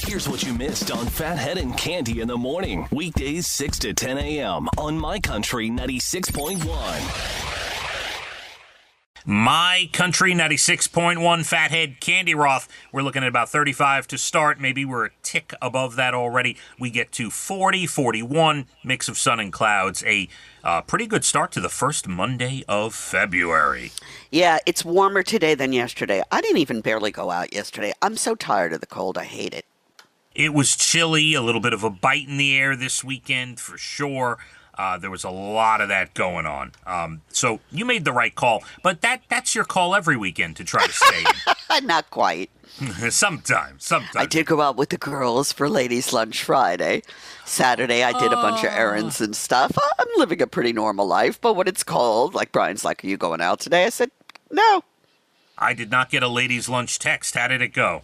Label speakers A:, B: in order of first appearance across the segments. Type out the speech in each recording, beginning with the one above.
A: Here's what you missed on Phathead and Cande in the morning. Weekdays 6 to 10 a.m. on My Country 96.1.
B: My Country 96.1 Phathead, Cande Roth. We're looking at about 35 to start. Maybe we're a tick above that already. We get to 40, 41, mix of sun and clouds. A pretty good start to the first Monday of February.
C: Yeah, it's warmer today than yesterday. I didn't even barely go out yesterday. I'm so tired of the cold. I hate it.
B: It was chilly, a little bit of a bite in the air this weekend for sure. There was a lot of that going on. So you made the right call. But that's your call every weekend to try to stay in.
C: Not quite.
B: Sometimes.
C: I did go out with the girls for ladies' lunch Friday. Saturday, I did a bunch of errands and stuff. I'm living a pretty normal life, but when it's cold, like Brian's like, are you going out today? I said, no.
B: I did not get a ladies' lunch text. How did it go?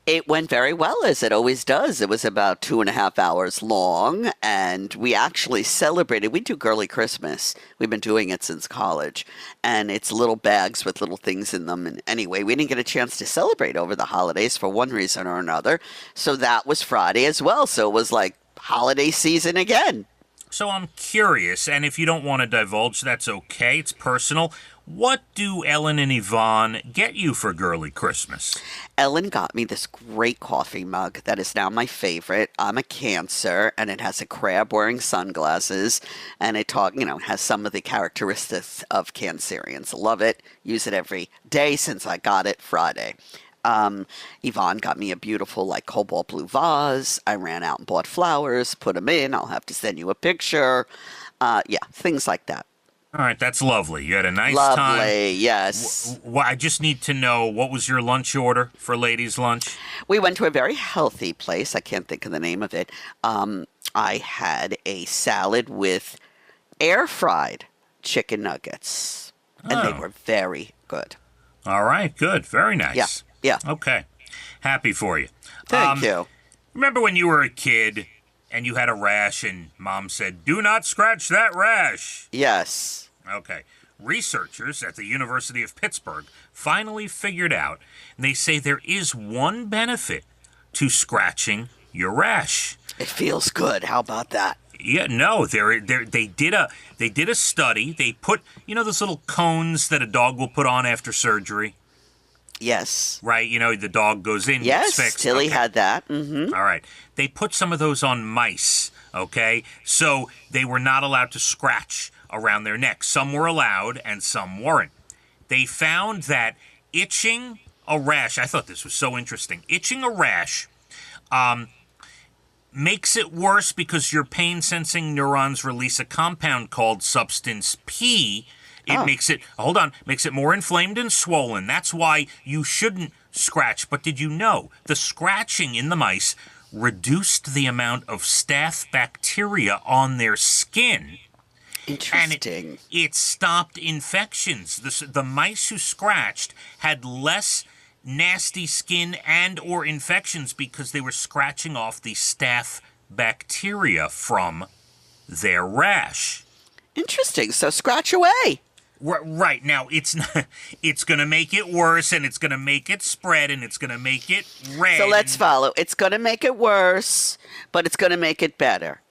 C: It went very well, as it always does. It was about 2.5 hours long, and we actually celebrated. We do girly Christmas. We've been doing it since college, and it's little bags with little things in them. And anyway, we didn't get a chance to celebrate over the holidays for one reason or another, so that was Friday as well. So it was like holiday season again.
B: So I'm curious, and if you don't want to divulge, that's okay. It's personal. What do Ellen and Yvonne get you for girly Christmas?
C: Ellen got me this great coffee mug that is now my favorite. I'm a Cancer, and it has a crab wearing sunglasses, and it has some of the characteristics of Cancerians. Love it. Use it every day since I got it Friday. Yvonne got me a beautiful, cobalt blue vase. I ran out and bought flowers, put them in. I'll have to send you a picture. Things like that.
B: All right, that's lovely. You had a nice time.
C: Lovely, yes.
B: I just need to know, what was your lunch order for ladies' lunch?
C: We went to a very healthy place. I can't think of the name of it. I had a salad with air-fried chicken nuggets, and they were very good.
B: All right, good. Very nice.
C: Yeah.
B: Okay. Happy for you.
C: Thank you.
B: Remember when you were a kid and you had a rash and Mom said, do not scratch that rash?
C: Yes.
B: Okay. Researchers at the University of Pittsburgh finally figured out, and they say there is one benefit to scratching your rash.
C: It feels good. How about that?
B: Yeah, no, they did a study. They put, those little cones that a dog will put on after surgery?
C: Yes.
B: Right, the dog goes in.
C: Yes,
B: fixed.
C: Tilly had that. Mm-hmm.
B: All right. They put some of those on mice, okay? So they were not allowed to scratch around their neck. Some were allowed and some weren't. They found that itching a rash, I thought this was so interesting, itching a rash makes it worse because your pain-sensing neurons release a compound called substance P. It makes it more inflamed and swollen. That's why you shouldn't scratch. But did you know the scratching in the mice reduced the amount of staph bacteria on their skin?
C: Interesting.
B: And it stopped infections. The mice who scratched had less nasty skin and or infections because they were scratching off the staph bacteria from their rash.
C: Interesting. So scratch away.
B: Right. Now, it's going to make it worse, and it's going to make it spread, and it's going to make it red.
C: So let's follow. It's going to make it worse, but it's going to make it better.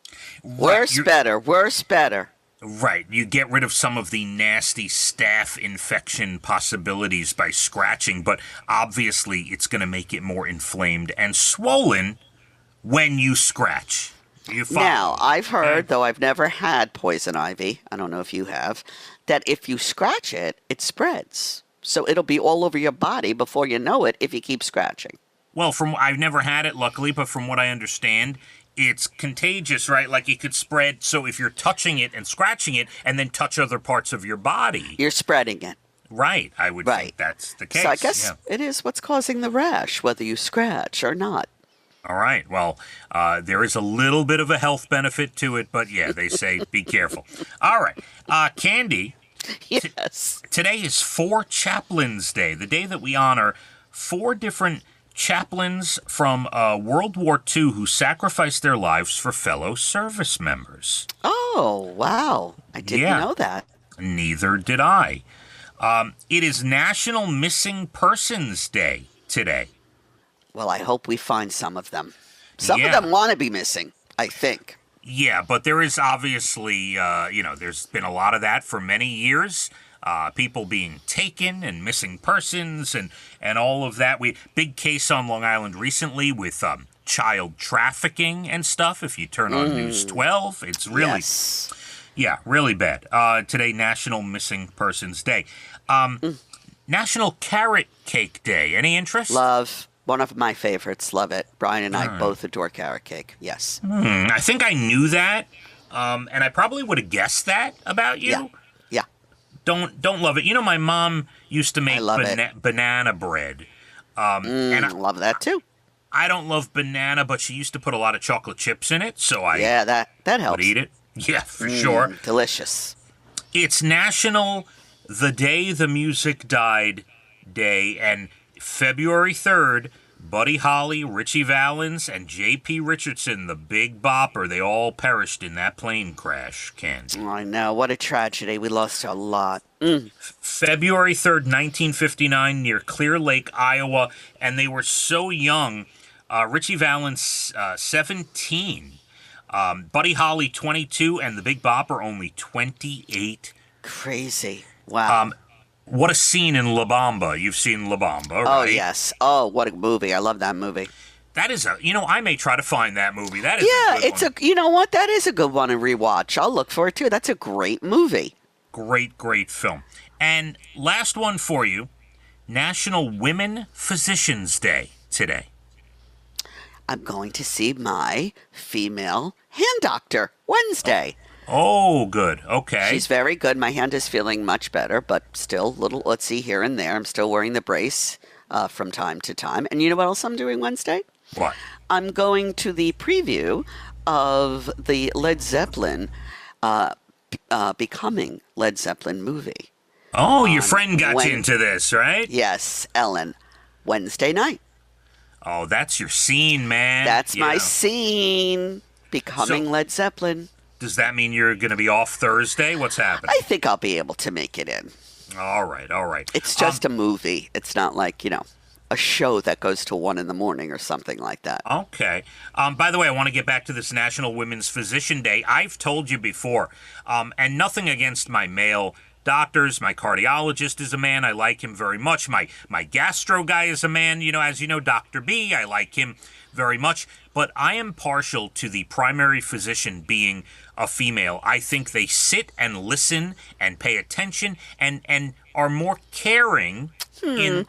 C: Worse, better. Worse, better.
B: Right. You get rid of some of the nasty staph infection possibilities by scratching, but obviously it's going to make it more inflamed and swollen when you scratch.
C: Now, I've heard, though I've never had poison ivy, I don't know if you have, that if you scratch it, it spreads. So it'll be all over your body before you know it if you keep scratching.
B: Well, I've never had it, luckily, but from what I understand, it's contagious, right? Like it could spread. So if you're touching it and scratching it and then touch other parts of your body,
C: you're spreading it.
B: Right. I would think that's the case.
C: So I guess it is what's causing the rash, whether you scratch or not.
B: All right. Well, there is a little bit of a health benefit to it, but yeah, they say be careful. All right. Cande.
C: Yes.
B: Today is Four Chaplains Day, the day that we honor 4 different chaplains from World War II who sacrificed their lives for fellow service members.
C: Oh, wow. I didn't know that.
B: Neither did I. It is National Missing Persons Day today.
C: Well, I hope we find some of them. Some of
B: Yeah.
C: them want to be missing, I think.
B: Yeah, but there is obviously, there's been a lot of that for many years. People being taken and missing persons and all of that. Big case on Long Island recently with child trafficking and stuff. If you turn on News 12, it's really,
C: Yes.
B: yeah, really bad. Today, National Missing Persons Day. National Carrot Cake Day. Any interest?
C: Love. One of my favorites. Love it. Brian and I both adore carrot cake. Yes.
B: I think I knew that, and I probably would have guessed that about you.
C: Yeah. Yeah.
B: Don't love it. You know, my mom used to make
C: love it.
B: banana bread. And
C: I love that too.
B: I don't love banana, but she used to put a lot of chocolate chips in it, so I
C: Yeah, that
B: would
C: helps.
B: eat it. Yeah, for sure.
C: Delicious.
B: It's National The Day the Music Died Day, and February 3rd, Buddy Holly, Richie Valens, and J.P. Richardson, the Big Bopper, they all perished in that plane crash, Cande.
C: I know. What a tragedy. We lost a lot.
B: February 3rd, 1959, near Clear Lake, Iowa, and they were so young. Richie Valens, 17. Buddy Holly, 22, and the Big Bopper, only 28.
C: Crazy. Wow.
B: What a scene in La Bamba. You've seen La Bamba, right?
C: Oh, yes. Oh, what a movie. I love that movie.
B: That is I may try to find that movie. That is
C: Yeah,
B: a good one.
C: you know what? That is a good one to rewatch. I'll look for it too. That's a great movie.
B: Great, great film. And last one for you, National Women Physicians Day today.
C: I'm going to see my female hand doctor Wednesday.
B: Oh, good. Okay.
C: She's very good. My hand is feeling much better, but still little ootsy here and there. I'm still wearing the brace from time to time. And you know what else I'm doing Wednesday?
B: What?
C: I'm going to the preview of the Led Zeppelin Becoming Led Zeppelin movie.
B: Oh, your friend got you into this, right?
C: Yes, Ellen. Wednesday night.
B: Oh, that's your scene, man.
C: That's my
B: Yeah.
C: scene. Becoming
B: So-
C: Led Zeppelin.
B: Does that mean you're going to be off Thursday? What's happening?
C: I think I'll be able to make it in.
B: All right, all right.
C: It's just a movie. It's not like, a show that goes till 1 a.m. or something like that.
B: Okay. By the way, I want to get back to this National Women's Physician Day. I've told you before, and nothing against my male doctors. My cardiologist is a man. I like him very much. My gastro guy is a man. As you know, Dr. B, I like him very much. But I am partial to the primary physician being a female. I think they sit and listen and pay attention and are more caring in...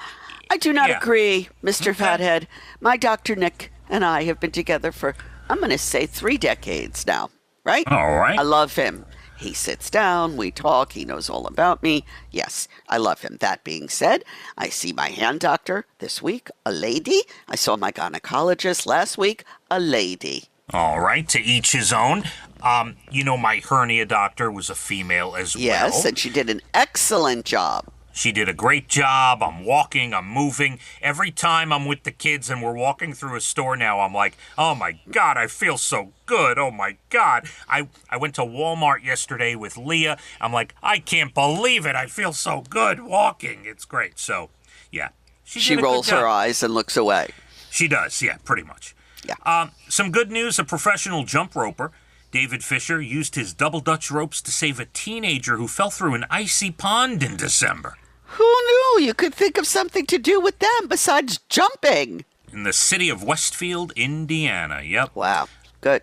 C: I do not
B: Yeah.
C: agree, Mr.
B: Okay.
C: Phathead. My Dr. Nick and I have been together for, I'm going to say 3 decades now, right?
B: All right.
C: I love him. He sits down, we talk, he knows all about me. Yes, I love him. That being said, I see my hand doctor this week, a lady. I saw my gynecologist last week, a lady.
B: All right, to each his own. My hernia doctor was a female as
C: Yes,
B: well.
C: and she did an excellent job.
B: She did a great job. I'm walking, I'm moving. Every time I'm with the kids and we're walking through a store now, I'm like, oh my God, I feel so good. Oh my God. I went to Walmart yesterday with Leah. I'm like, I can't believe it. I feel so good walking. It's great. So, yeah.
C: She
B: did a good
C: rolls her
B: job.
C: eyes and looks away.
B: She does, yeah, pretty much.
C: Yeah.
B: Some good news, a professional jump roper, David Fisher, used his double Dutch ropes to save a teenager who fell through an icy pond in December.
C: Who knew you could think of something to do with them besides jumping?
B: In the city of Westfield, Indiana, yep.
C: Wow. Good.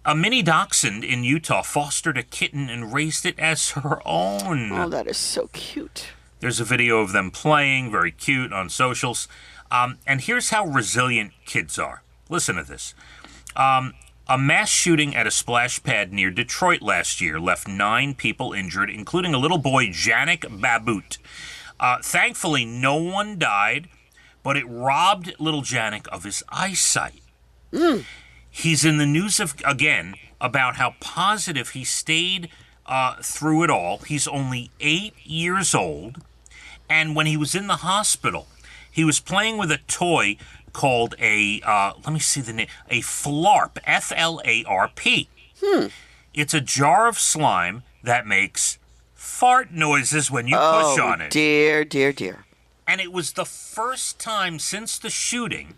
B: A mini dachshund in Utah fostered a kitten and raised it as her own.
C: Oh, that is so cute.
B: There's a video of them playing, very cute, on socials. And here's how resilient kids are. Listen to this. A mass shooting at a splash pad near Detroit last year left 9 people injured, including a little boy, Janik Babut. Thankfully, no one died, but it robbed little Janik of his eyesight. He's in the news again about how positive he stayed through it all. He's only 8 years old, and when he was in the hospital, he was playing with a toy called a flarp, F-L-A-R-P. It's a jar of slime that makes fart noises when you push on it.
C: Dear, dear, dear.
B: And it was the first time since the shooting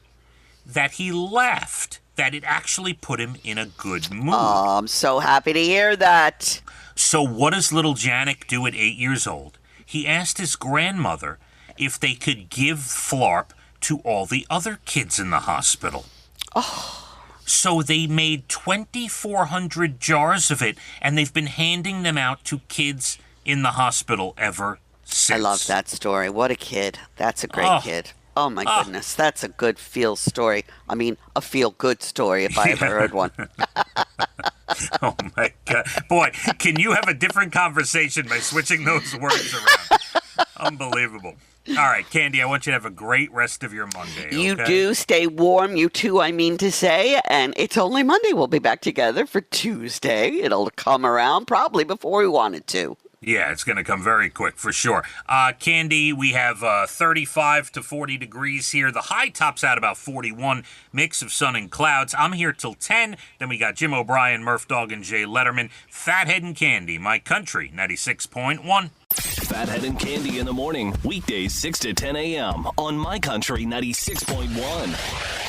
B: that he laughed, that it actually put him in a good mood.
C: Oh, I'm so happy to hear that.
B: So what does little Janik do at 8 years old? He asked his grandmother if they could give Flarp to all the other kids in the hospital.
C: Oh.
B: So they made 2,400 jars of it, and they've been handing them out to kids in the hospital ever since.
C: I love that story. What a kid. That's a great kid. Oh, my goodness. That's a good feel story. I mean, a feel-good story if I ever heard one.
B: Oh, my God. Boy, can you have a different conversation by switching those words around? Unbelievable. All right, Candy, I want you to have a great rest of your Monday. Okay?
C: You do. Stay warm. You too, I mean to say. And it's only Monday. We'll be back together for Tuesday. It'll come around probably before we want it to.
B: Yeah, it's going to come very quick for sure. Candy, we have 35 to 40 degrees here. The high tops out about 41, mix of sun and clouds. I'm here till 10. Then we got Jim O'Brien, Murph Dog, and Jay Letterman. Fathead and Candy, My Country, 96.1.
A: Fathead and Candy in the morning, weekdays 6 to 10 a.m. on My Country 96.1.